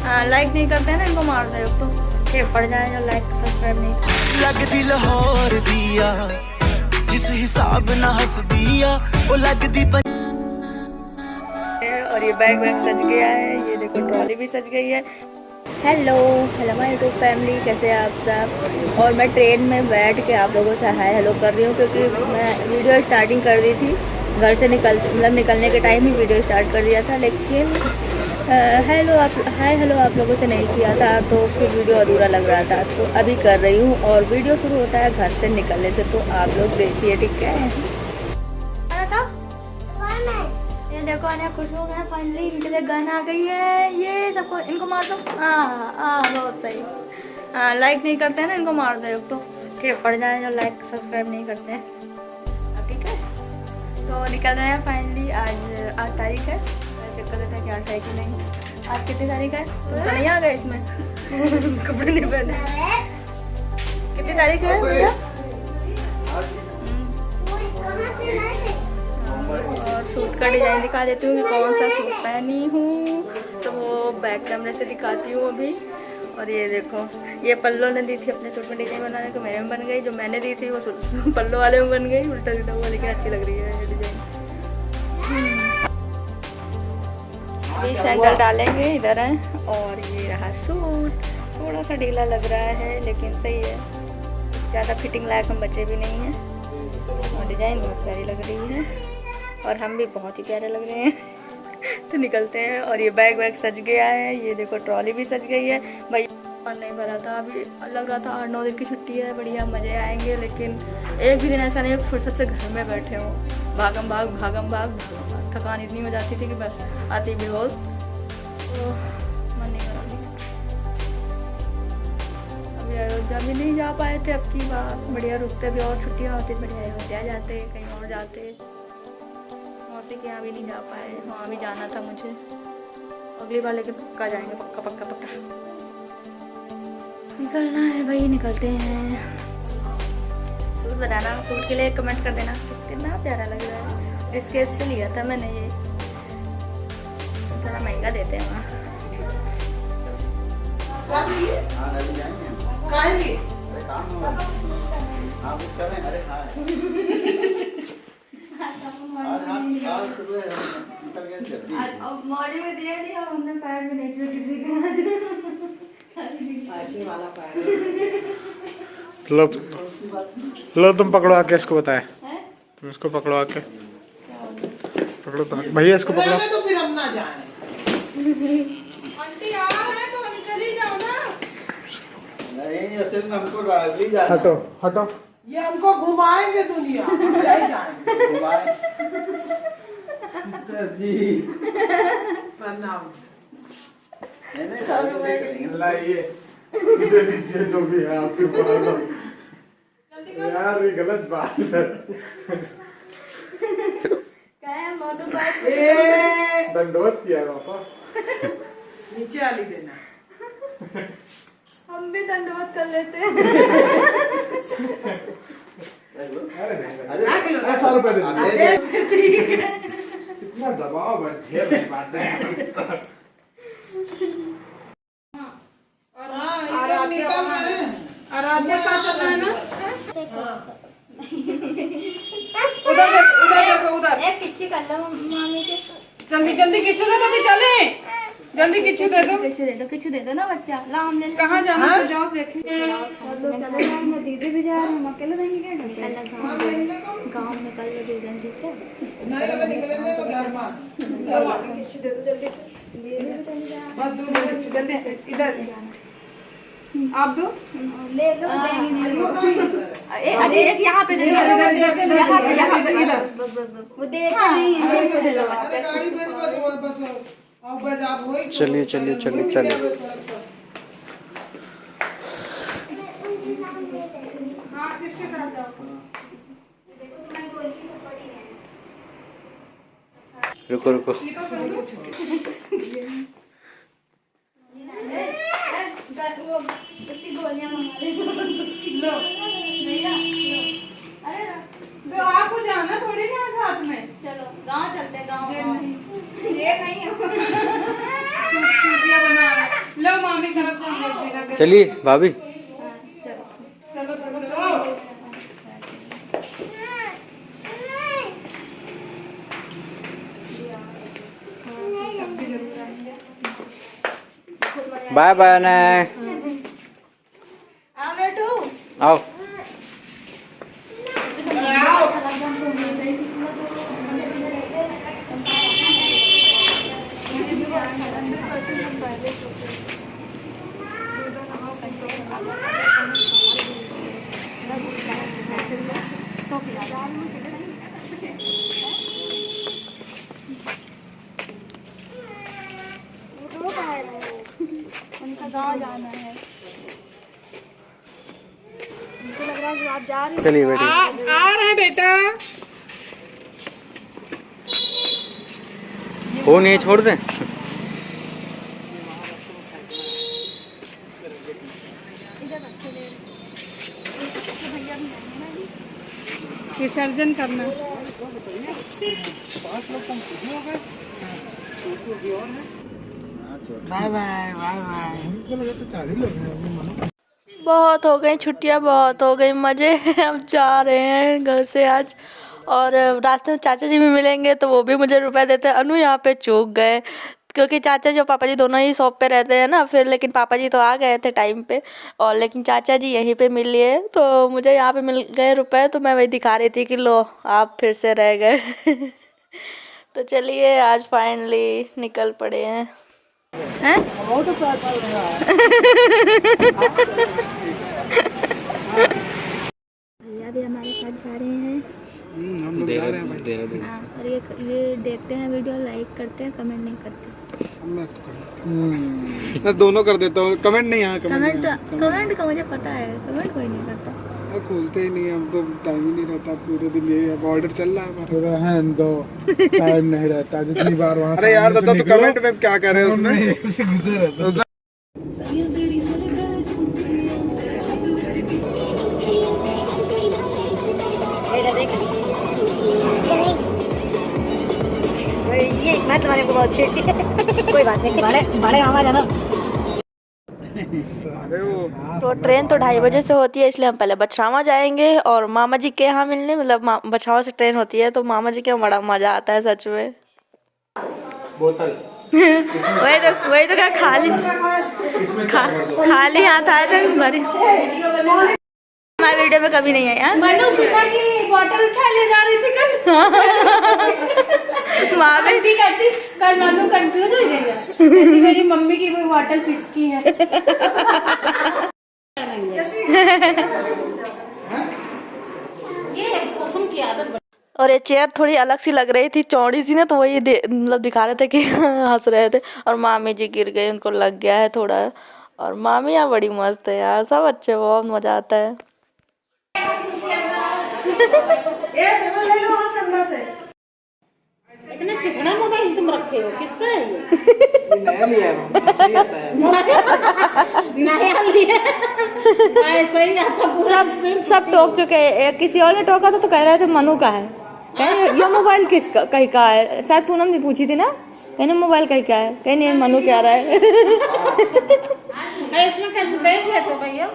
Like नहीं करते हैं ना, इनको मार दे तो ये पड़ जाए जो लाइक सब्सक्राइब नहीं। लगदी लाहौर दिया जिस हिसाब ना हंस दिया वो लगदी। और ये बैग सज गया है, ये देखो ट्रॉली भी सज गई है। Hello hello my YouTube family, कैसे हैं आप सब। और मैं ट्रेन में बैठ के आप लोगों से हाय हेलो कर रही हूँ, क्योंकि मैं वीडियो स्टार्टिंग कर दी थी घर से निकलने के टाइम ही वीडियो स्टार्ट कर दिया था, लेकिन हाय हेलो आप लोगों से नहीं किया था, तो फिर वीडियो अधूरा लग रहा था। तो अभी कर रही हूँ और वीडियो शुरू होता है घर से निकलने से, तो आप लोग देखिए, ठीक है। ये देखो अने खुश हो गए फाइनली, इनके लिए गन आ गई है। ये सबको इनको मार दो। बहुत सही। लाइक नहीं करते हैं ना, इनको मार दो तो के पड़ जाए जो लाइक सब्सक्राइब नहीं करते हैं। ठीक है, तो निकल रहे हैं फाइनली। आज 8 तारीख है, चेक कर लेते हैं कि 8 है कि नहीं। आज कितनी तारीख है? तुम तो नहीं आ गए इसमें कपड़े नहीं पहने। कितनी तारीख है भैया? और सूट का डिज़ाइन दिखा देती हूँ कि कौन सा सूट पहनी हूँ, तो वो बैक कैमरे से दिखाती हूँ अभी। और ये देखो, ये पल्लो ने दी थी अपने सूट में डिज़ाइन बनाने को, मेरे में बन गई। जो मैंने दी थी वो पल्लो वाले में बन गई, उल्टा सीधा हुआ, लेकिन अच्छी लग रही है ये डिज़ाइन। अभी सैंडल डालेंगे, इधर है। और ये रहा सूट, थोड़ा सा ढीला लग रहा है लेकिन सही है, ज़्यादा फिटिंग लायक हम बचे भी नहीं हैं। और डिज़ाइन बहुत प्यारी लग रही है और हम भी बहुत ही प्यारे लग रहे हैं तो निकलते हैं। और ये बैग सज गया है, ये देखो ट्रॉली भी सज गई है। भाई मन नहीं भरा था, अभी लग रहा था 8-9 दिन की छुट्टी है, बढ़िया मज़े आएंगे, लेकिन एक भी दिन ऐसा नहीं फुर्सत से घर में बैठे हों। भागम भाग थकान इतनी हो जाती थी कि बस आती बेहोश, तो मन नहीं भरा। अभी अयोध्या भी नहीं जा पाए थे अब की बार, बढ़िया रुकते भी और छुट्टियाँ होती, बढ़िया अयोध्या जाते, कहीं और जाते। मौसी के यहाँ भी नहीं जा पाए, वहाँ भी जाना था मुझे अगली बार, लेकिन पक्का जाएंगे, पक्का निकलना है भाई, निकलते हैं। सूट बताना, सूट के लिए कमेंट कर देना कितना प्यारा लग रहा है। इसके से लिया था मैंने, ये थोड़ा महंगा देते हैं वहाँ। मॉडी में दिया नहीं, हमने पैर में नहीं छुआ किसी का, ऐसे वाला पैर। लो तुम पकड़ो आके इसको, बताए तुम इसको पकड़ो आके, पकड़ो तो भैया इसको पकड़ो। तो फिर हम ना जाए। आंटी आ रहा है तो चली जाओ ना। नहीं, असल में हमको राजली जाना। हटो ये हमको घुमाएंगे दुनिया, हम ले जाएंगे। जी प्रणाम। लाइए लीजिए जो भी है आपके पास। यार ये गलत बात है। दंडोत किया पापा, नीचे आली देना। हम भी दंडवत कर लेते हैं। अरे 100 रुपए दे ठीक है, कितना दबाव है, झेल नहीं पाते हैं। निकल रहे हैं। आराध्या का चल रहा है ना, उधर एक किच्ची कर लो मामी के। जल्दी किच्चू दे दो, फिर चले। जल्दी किच्चू दे दो, किच्चू दे दो ना बच्चा। ला हम ले कहाँ जाना है जाओ देखे। सब लोग चले जाएंगे, दीदी भी जा रहे हैं, हम अकेले रहेंगे क्या? गाँव में कल ले दीदी, ठीक है? नहीं अगर निकलेंगे तो घर में किच्चू दे दो जल्दी से, दीदी भी चली जा। बस दूर जल्दी से इधर आप दो, ले लो, देंगे नहीं। अरे एक यहाँ पे दे दो, वो देता नहीं है। गाड़ी भेज बस और बस आप हो। चलिए हाँ किसके साथ जाओ। रुको लो तो आपको जाना थोड़ी ना साथ में। चलो गाँव चलते हैं, गाँव ये नहीं है। चलिए भाभी। बाय बाय ना। आओ। उनका गाँव जाना है। उनको लग रहा है कि आप जा रही चलिए बेटी। आ रहे हैं बेटा। फोन ये छोड़ दें। विसर्जन करना। Bye bye bye bye. बहुत हो गई छुट्टियां, बहुत हो गई मज़े। हम जा रहे हैं घर से आज, और रास्ते में चाचा जी भी मिलेंगे तो वो भी मुझे रुपए देते हैं। अनु यहाँ पे चूक गए क्योंकि चाचा जी और पापा जी दोनों ही शॉप पे रहते हैं ना, फिर लेकिन पापा जी तो आ गए थे टाइम पे, और लेकिन चाचा जी यहीं पे मिल लिए तो मुझे यहाँ पे मिल गए रुपए। तो मैं वही दिखा रही थी कि लो आप फिर से रह गए। तो चलिए आज फाइनली निकल पड़े हैं। हैं? भैया भी हमारे साथ जा रहे हैं। हम लोग जा रहे हैं भाई। हाँ, और ये देखते हैं वीडियो, लाइक करते हैं, कमेंट नहीं करते। मैं दोनों कर देता हूँ, कमेंट नहीं। यहाँ कमेंट का मुझे पता है, कमेंट कोई नहीं करता। खोलते ही नहीं, हम तो टाइम ही नहीं रहता पूरे दिन। यही अब ऑर्डर चल रहा है पूरा है दो टाइम नहीं रहता जितनी बार वहाँ। अरे यार दादा तो कमेंट में क्या कर रहे हैं उसमें गुजर रहता। ये मैं तुम्हारे को बहुत छेड़ती है। कोई बात नहीं, बड़े मामा जानो। तो ट्रेन तो 2:30 बजे से होती है, इसलिए हम पहले बछरावा जाएंगे और मामा जी के यहाँ मिलने। मतलब बछरावा से ट्रेन होती है तो मामा जी के बड़ा मजा आता है सच में। बोतल वही तो क्या खाली हाथ आए थे हमारे वीडियो में कभी नहीं है। मनु सुधा की बॉटल उठा ले जा रही थी कल। माँ बेटी कल मनु कंफ्यूज हो गई, मेरी मम्मी की कोई बॉटल पिचकी है। ये कसम की आदत। और ये चेयर थोड़ी अलग सी लग रही थी, चौड़ी सी ना, तो वही मतलब दिखा रहे थे कि हंस रहे थे। और मामी जी गिर गए, उनको लग गया है थोड़ा। और मामी यहाँ बड़ी मस्त है यार, सब अच्छे, बहुत मजा आता है। इतना चिकना मोबाइल तुम रखे हो, किसका है ये? नया लिया है, सही आता है। नया लिया ऐसा ही आता पूरा। सब टोक चुके हैं। किसी और ने टोका तो कह रहे थे मनु का है। ये मोबाइल किसका कहीं का है? शायद पूनम भी पूछी थी ना, कहने मोबाइल कहीं का है, कहीं नहीं मनु कह रहा है। इसमें कैसे बैठ गए थे भैया?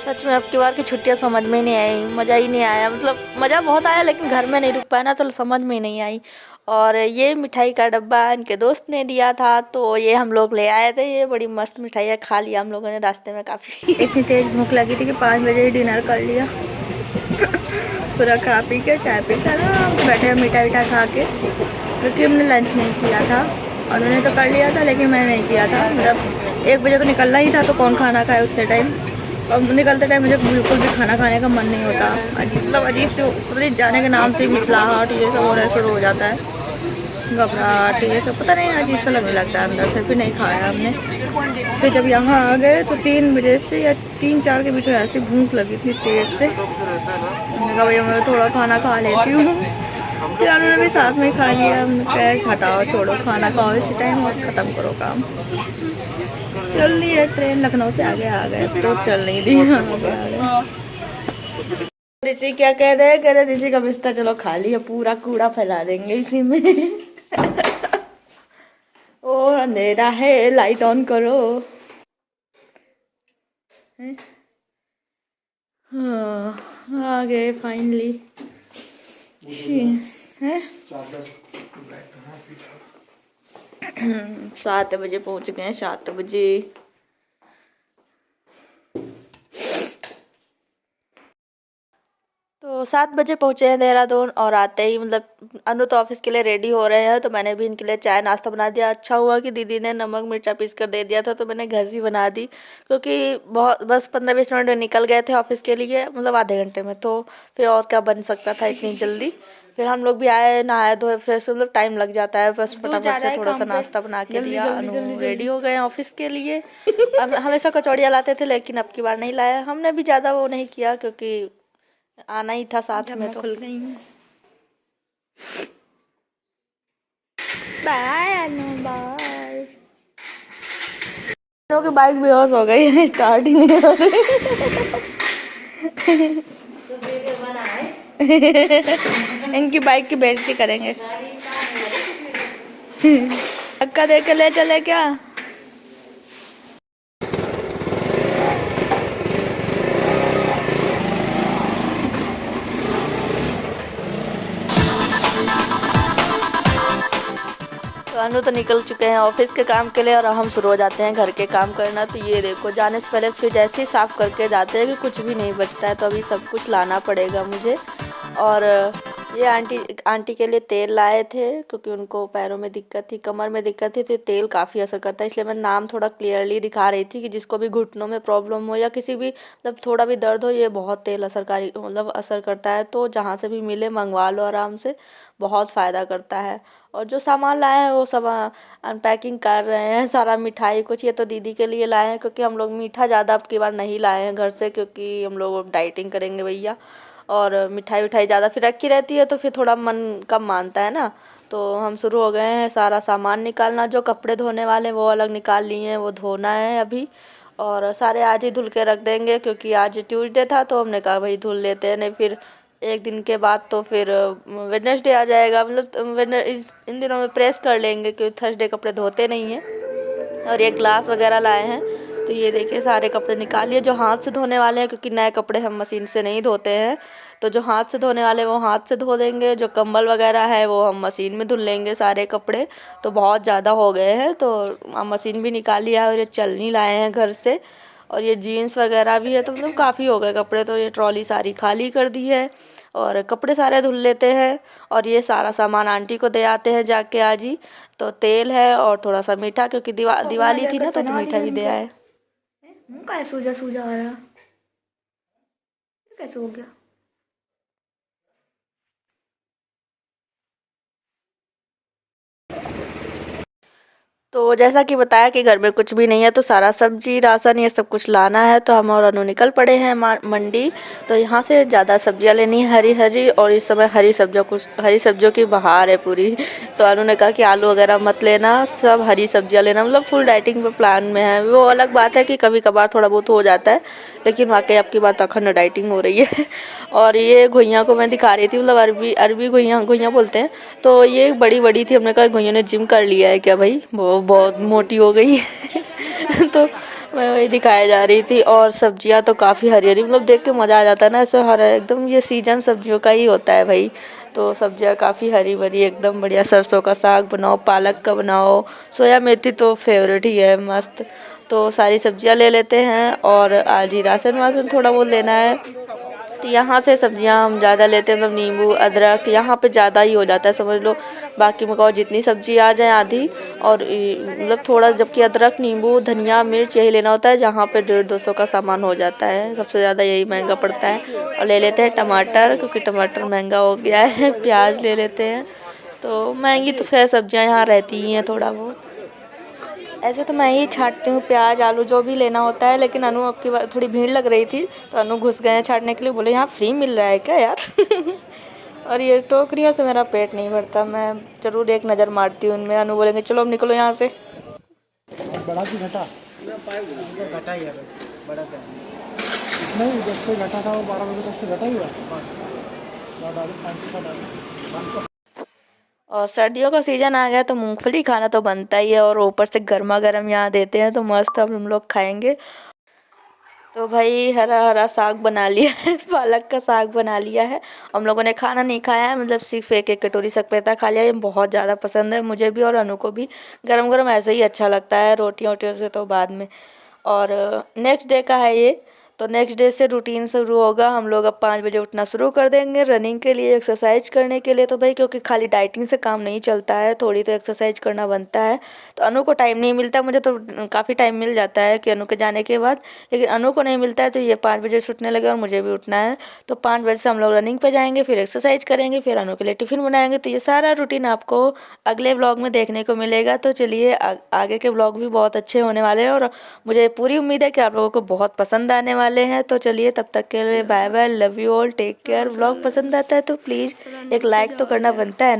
सच में अब की बार की छुट्टियां समझ में नहीं आई, मज़ा ही नहीं आया। मतलब मज़ा बहुत आया लेकिन घर में नहीं रुक पाया ना, तो समझ में नहीं आई। और ये मिठाई का डब्बा इनके दोस्त ने दिया था तो ये हम लोग ले आए थे। ये बड़ी मस्त मिठाई है, खा लिया हम लोगों ने रास्ते में काफ़ी। इतनी तेज़ भूख लगी थी कि 5 बजे डिनर कर लिया। पूरा खा पी के, चाय पी कर बैठे मिठाई खा के, क्योंकि हमने लंच नहीं किया था। और उन्होंने तो कर लिया था लेकिन मैंने नहीं किया था। मतलब 1 बजे तो निकलना ही था, तो कौन खाना खाए उतने टाइम। और निकलते टाइम मुझे बिल्कुल भी खाना खाने का मन नहीं होता। मतलब अजीब से पता जाने के नाम से मिचलाहट ये सब और शुरू हो जाता है, घबराहट ये सब, पता नहीं अजीब सा लगने लगता है अंदर से। फिर नहीं खाया हमने। फिर जब यहाँ आ गए तो 3 बजे से या 3-4 के बीच ऐसी भूख लगी इतनी तेज़ से, मैंने कहा भैया मैं थोड़ा खाना खा लेती हूँ। फिर उन्होंने भी साथ में खा लिया। हमने कहा हटाओ छोड़ो, खाना खाओ इसी टाइम और ख़त्म करो काम। चल रही है ट्रेन, लखनऊ से आगे आ गए, तो चल नहीं दी, आगे आ गए। ऋषि क्या कह रहे हैं, कह रहे ऋषि का बिस्तर चलो खाली है, पूरा कूड़ा फैला देंगे इसी में। और अंधेरा है, लाइट ऑन करो। हाँ आ गए फाइनली। हैं 7 बजे पहुंच गए, 7 बजे। तो 7 बजे पहुँचे हैं देहरादून, और आते ही मतलब अनु तो ऑफिस के लिए रेडी हो रहे हैं, तो मैंने भी इनके लिए चाय नाश्ता बना दिया। अच्छा हुआ कि दीदी ने नमक मिर्चा पीस कर दे दिया था, तो मैंने घर ही बना दी, क्योंकि बहुत बस 15-20 मिनट में निकल गए थे ऑफिस के लिए, मतलब आधे घंटे में, तो फिर और क्या बन सकता था इतनी जल्दी। फिर हम लोग भी आए, नहाए धोए फ्रेश, मतलब टाइम लग जाता है, बस फटाफट से थोड़ा सा नाश्ता बना के दिया। अनु रेडी हो गए ऑफिस के लिए। अब हमेशा कचौड़ियाँ लाते थे, लेकिन अब की बार नहीं लाया। हमने भी ज़्यादा वो नहीं किया, क्योंकि आना ही था साथ में, तो खुल गई हूँ। बाय अनु, बाय। अनु की बाइक बेहोश हो गई है, स्टार्ट ही नहीं हो रही। इनकी बाइक की बेइज्जती करेंगे। धक्का दे के ले चले क्या? अनु तो निकल चुके हैं ऑफिस के काम के लिए, और हम शुरू हो जाते हैं घर के काम करना। तो ये देखो, जाने से पहले फ्रिज ऐसे ही साफ़ करके जाते हैं कि कुछ भी नहीं बचता है, तो अभी सब कुछ लाना पड़ेगा मुझे। और ये आंटी के लिए तेल लाए थे, क्योंकि उनको पैरों में दिक्कत थी, कमर में दिक्कत थी, तो तेल काफ़ी असर करता है, इसलिए मैं नाम थोड़ा क्लियरली दिखा रही थी कि जिसको भी घुटनों में प्रॉब्लम हो या किसी भी मतलब थोड़ा भी दर्द हो, ये बहुत तेल असरकारी मतलब असर करता है। तो जहाँ से भी मिले मंगवा लो आराम से, बहुत फ़ायदा करता है। और जो सामान लाए हैं वो सब अनपैकिंग कर रहे हैं, सारा मिठाई कुछ, ये तो दीदी के लिए लाए हैं, क्योंकि हम लोग मीठा ज़्यादा अब की बार नहीं लाए हैं घर से, क्योंकि हम लोग डाइटिंग करेंगे भैया, और मिठाई विठाई ज़्यादा फिर रखी रहती है, तो फिर थोड़ा मन कम मानता है ना। तो हम शुरू हो गए हैं सारा सामान निकालना। जो कपड़े धोने वाले वो अलग निकाल लिए हैं, वो धोना है अभी, और सारे आज ही धुल के रख देंगे, क्योंकि आज ट्यूसडे था, तो हमने कहा भाई धुल लेते हैं, नहीं फिर एक दिन के बाद तो फिर वेडनेसडे आ जाएगा, मतलब इन दिनों में प्रेस कर लेंगे, क्योंकि थर्सडे कपड़े धोते नहीं हैं। और ये ग्लास वगैरह लाए हैं, तो ये देखिए सारे कपड़े निकाल लिए। जो हाथ से धोने वाले हैं, क्योंकि नए कपड़े हम मशीन से नहीं धोते हैं, तो जो हाथ से धोने वाले वो हाथ से धो देंगे। जो कंबल वगैरह है वो हम मशीन में धुल लेंगे सारे कपड़े, तो बहुत ज़्यादा हो गए हैं, तो मशीन भी निकाल लिया है, और ये चलनी लाए हैं घर से। और ये जीन्स वगैरह भी है, तो मतलब काफ़ी हो गए कपड़े, तो ये ट्रॉली सारी खाली कर दी है, और कपड़े सारे धुल लेते हैं। और ये सारा सामान आंटी को दे आते हैं जाके आज ही। तो तेल है और थोड़ा सा मीठा, क्योंकि दिवाली थी ना, तो मीठा भी दे आए। मुँह का सूजा सूजा आ रहा, कैसे हो गया? तो जैसा कि बताया कि घर में कुछ भी नहीं है, तो सारा सब्जी राशन ये सब कुछ लाना है। तो हम और अनु निकल पड़े हैं मंडी। तो यहाँ से ज़्यादा सब्जियाँ लेनी है, हरी हरी, और इस समय हरी सब्जियों की बहार है पूरी। तो अनु ने कहा कि आलू वगैरह मत लेना, सब हरी सब्जियाँ लेना, मतलब फुल डाइटिंग पे प्लान में है। वो अलग बात है कि कभी कभार थोड़ा बहुत हो जाता है, लेकिन वाकई अब की बार तो अखंड डाइटिंग हो रही है। और ये घुइयाँ को मैं दिखा रही थी, मतलब अरबी घुइयाँ बोलते हैं। तो ये बड़ी बड़ी थी, हमने कहा घुइयाँ ने जिम कर लिया है क्या भाई, वो बहुत मोटी हो गई है। तो मैं वही दिखाया जा रही थी। और सब्जियां तो काफ़ी हरी हरी, मतलब देख के मज़ा आ जाता है ना, ऐसे हरा एकदम, ये सीजन सब्जियों का ही होता है भाई। तो सब्जियां काफ़ी हरी भरी एकदम बढ़िया। सरसों का साग बनाओ, पालक का बनाओ, सोया मेथी तो फेवरेट ही है, मस्त। तो सारी सब्जियां ले लेते हैं, और आज ही राशन थोड़ा बहुत लेना है। तो यहाँ से सब्जियाँ हम ज़्यादा लेते हैं, मतलब नींबू अदरक यहाँ पे ज़्यादा ही हो जाता है समझ लो। बाकी मकाओ जितनी सब्जी आ जाए आधी, और मतलब थोड़ा, जबकि अदरक नींबू धनिया मिर्च यही लेना होता है, जहाँ पे 150-200 का सामान हो जाता है। सबसे ज़्यादा यही महंगा पड़ता है। और ले लेते हैं टमाटर, क्योंकि टमाटर महंगा हो गया है। प्याज ले लेते हैं। तो महंगी तो खैर सब्जियाँ यहाँ रहती ही हैं थोड़ा बहुत। ऐसे तो मैं ही छांटती हूँ प्याज आलू जो भी लेना होता है, लेकिन अनु अब की बार थोड़ी भीड़ लग रही थी, तो अनु घुस गए हैं छांटने के लिए। बोले यहाँ फ्री मिल रहा है क्या यार? और ये टोकरियों से मेरा पेट नहीं भरता, मैं ज़रूर एक नज़र मारती हूँ उनमें। अनु बोलेंगे चलो अब निकलो यहाँ से। बड़ा की घटा घटा ही है बड़ा क्या नहीं, जब से घटा था वो 12 बजे तक से घटा ही हुआ। डालो 500 का डालो। और सर्दियों का सीज़न आ गया तो मूंगफली खाना तो बनता ही है, और ऊपर से गर्मा गर्म यहाँ देते हैं तो मस्त हम लोग खाएंगे। तो भाई हरा हरा साग बना लिया है, पालक का साग बना लिया है। हम लोगों ने खाना नहीं खाया है, मतलब सिर्फ एक एक कटोरी सपेता खा लिया। ये बहुत ज़्यादा पसंद है मुझे भी और अनु को भी। गरम गरम ऐसे ही अच्छा लगता है, रोटियों वोटियों से तो बाद में। और नेक्स्ट डे का है ये, तो नेक्स्ट डे से रूटीन शुरू होगा। हम लोग अब 5 बजे उठना शुरू कर देंगे रनिंग के लिए, एक्सरसाइज करने के लिए। तो भाई क्योंकि खाली डाइटिंग से काम नहीं चलता है, थोड़ी तो एक्सरसाइज करना बनता है। तो अनु को टाइम नहीं मिलता, मुझे तो काफ़ी टाइम मिल जाता है कि अनु के जाने के बाद, लेकिन अनु को नहीं मिलता है। तो ये 5 बजे से उठने लगे और मुझे भी उठना है। तो 5 बजे से हम लोग रनिंग पे जाएंगे, फिर एक्सरसाइज करेंगे, फिर अनु के लिए टिफ़िन बनाएंगे। तो ये सारा रूटीन आपको अगले ब्लॉग में देखने को मिलेगा। तो चलिए आगे के ब्लॉग भी बहुत अच्छे होने वाले हैं और मुझे पूरी उम्मीद है कि आप लोगों को बहुत पसंद आने वाले हैं। तो चलिए तब तक के लिए bye bye, love you all, take care. Vlog पसंद आता है तो प्लीज़ एक लाइक तो करना बनता है ना।